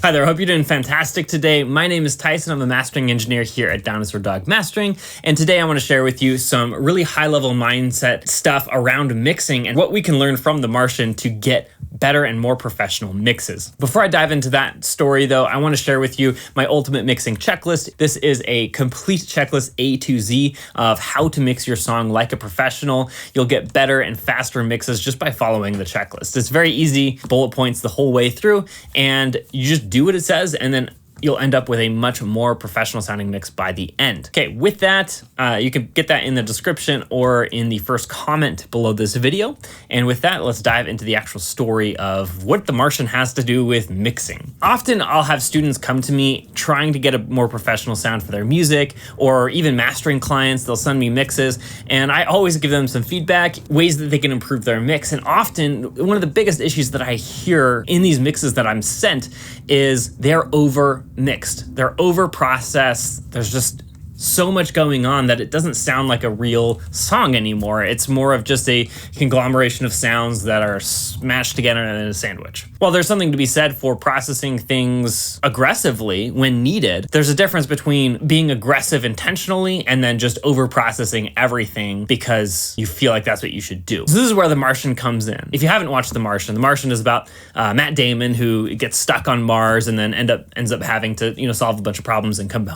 Hi there, I hope you're doing fantastic today. My name is Tyson. I'm a mastering engineer here at Dinosaur Dog Mastering, and today I want to share with you some really high-level mindset stuff around mixing and what we can learn from the Martian to get better and more professional mixes. Before I dive into that story though, I want to share with you my ultimate mixing checklist. This is a complete checklist A to Z of how to mix your song like a professional. You'll get better and faster mixes just by following the checklist. It's very easy, bullet points the whole way through, and you just do what it says, and then you'll end up with a much more professional sounding mix by the end. Okay, with that, you can get that in the description or in the first comment below this video. And with that, let's dive into the actual story of what the Martian has to do with mixing. Often I'll have students come to me trying to get a more professional sound for their music, or even mastering clients. They'll send me mixes, and I always give them some feedback, ways that they can improve their mix. And often one of the biggest issues that I hear in these mixes that I'm sent is they're over mixed. They're over processed. There's just so much going on that it doesn't sound like a real song anymore. It's more of just a conglomeration of sounds that are smashed together in a sandwich. While there's something to be said for processing things aggressively when needed, there's a difference between being aggressive intentionally and then just over processing everything because you feel like that's what you should do. So this is where The Martian comes in. If you haven't watched The Martian is about Matt Damon, who gets stuck on Mars and then ends up having to solve a bunch of problems and come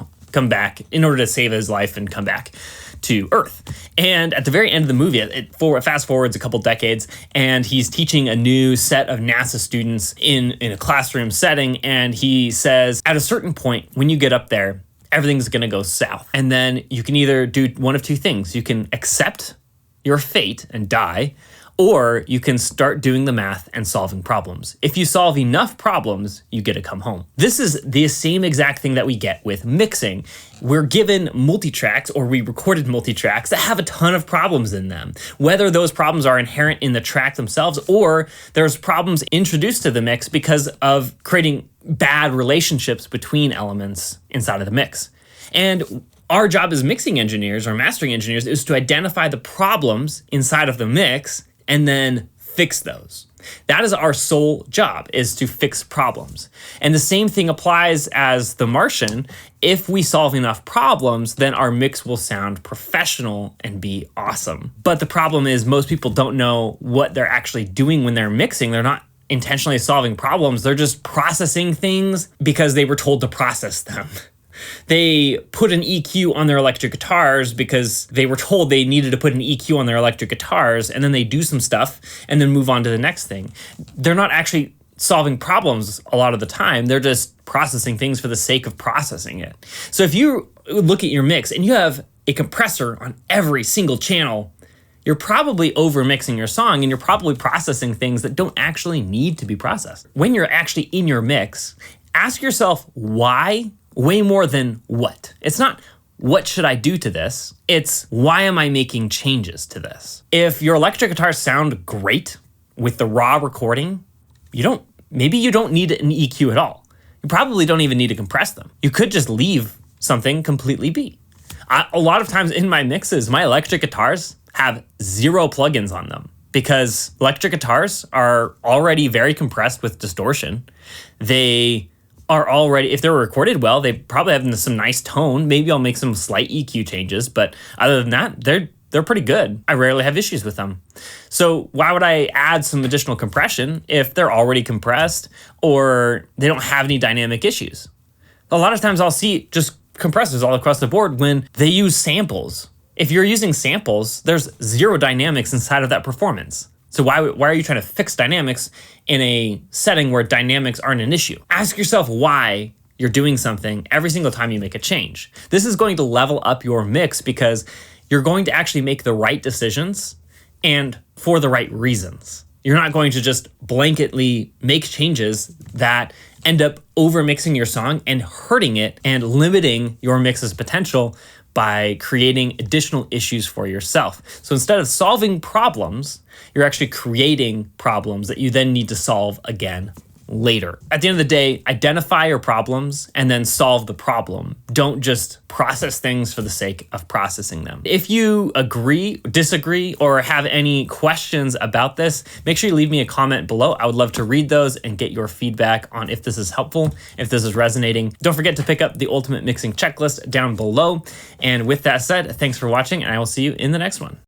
back in order to save his life and come back to Earth. And at the very end of the movie, it fast forwards a couple decades, and he's teaching a new set of NASA students in a classroom setting, and he says, at a certain point, when you get up there, everything's gonna go south. And then you can either do one of two things. You can accept your fate and die, or you can start doing the math and solving problems. If you solve enough problems, you get to come home. This is the same exact thing that we get with mixing. We're given multi-tracks, or we recorded multi-tracks that have a ton of problems in them. Whether those problems are inherent in the track themselves, or there's problems introduced to the mix because of creating bad relationships between elements inside of the mix. And our job as mixing engineers or mastering engineers is to identify the problems inside of the mix and then fix those. That is our sole job, is to fix problems. And the same thing applies as The Martian. If we solve enough problems, then our mix will sound professional and be awesome. But the problem is most people don't know what they're actually doing when they're mixing. They're not intentionally solving problems. They're just processing things because they were told to process them. They put an EQ on their electric guitars because they were told they needed to put an EQ on their electric guitars, and then they do some stuff and then move on to the next thing. They're not actually solving problems a lot of the time. They're just processing things for the sake of processing it. So if you look at your mix and you have a compressor on every single channel, you're probably over mixing your song, and you're probably processing things that don't actually need to be processed. When you're actually in your mix, ask yourself why way more than what. It's not what should I do to this? It's why am I making changes to this? If your electric guitars sound great with the raw recording, maybe you don't need an EQ at all. You probably don't even need to compress them. You could just leave something completely be. A lot of times in my mixes, my electric guitars have 0 plugins on them because electric guitars are already very compressed with distortion. They are already, if they're recorded well, they probably have some nice tone. Maybe I'll make some slight EQ changes, but other than that, they're pretty good. I rarely have issues with them. So why would I add some additional compression if they're already compressed or they don't have any dynamic issues? A lot of times I'll see just compressors all across the board when they use samples. If you're using samples, there's 0 dynamics inside of that performance. So why are you trying to fix dynamics in a setting where dynamics aren't an issue? Ask yourself why you're doing something every single time you make a change. This is going to level up your mix because you're going to actually make the right decisions and for the right reasons. You're not going to just blanketly make changes that end up over mixing your song and hurting it and limiting your mix's potential by creating additional issues for yourself. So instead of solving problems, you're actually creating problems that you then need to solve again later. At the end of the day, identify your problems and then solve the problem. Don't just process things for the sake of processing them. If you agree, disagree, or have any questions about this, make sure you leave me a comment below. I would love to read those and get your feedback on if this is helpful, if this is resonating. Don't forget to pick up the Ultimate Mixing Checklist down below. And with that said, thanks for watching, and I will see you in the next one.